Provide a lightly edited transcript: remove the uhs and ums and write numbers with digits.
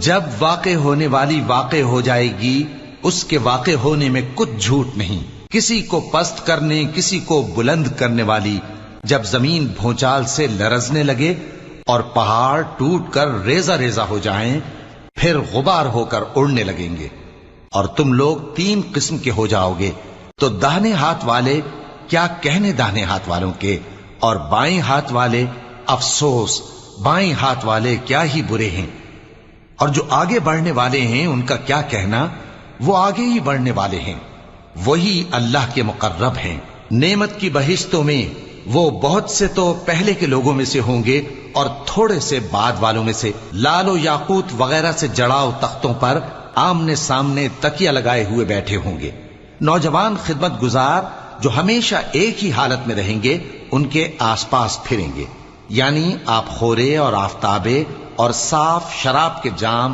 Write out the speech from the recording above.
جب واقع ہونے والی واقع ہو جائے گی، اس کے واقع ہونے میں کچھ جھوٹ نہیں، کسی کو پست کرنے کسی کو بلند کرنے والی، جب زمین بھونچال سے لرزنے لگے اور پہاڑ ٹوٹ کر ریزہ ریزہ ہو جائیں، پھر غبار ہو کر اڑنے لگیں گے، اور تم لوگ 3 قسم کے ہو جاؤ گے، تو داہنے ہاتھ والے کیا کہنے داہنے ہاتھ والوں کے، اور بائیں ہاتھ والے افسوس، بائیں ہاتھ والے کیا ہی برے ہیں، اور جو آگے بڑھنے والے ہیں ان کا کیا کہنا، وہ آگے ہی بڑھنے والے ہیں، وہی اللہ کے مقرب ہیں۔ نعمت کی بہشتوں میں وہ بہت سے تو پہلے کے لوگوں میں سے ہوں گے اور تھوڑے سے بعد والوں میں سے، لال و یاقوت وغیرہ سے جڑاؤ تختوں پر آمنے سامنے تکیہ لگائے ہوئے بیٹھے ہوں گے۔ نوجوان خدمت گزار جو ہمیشہ ایک ہی حالت میں رہیں گے ان کے آس پاس پھریں گے، یعنی آپ خورے اور آفتابے اور صاف شراب کے جام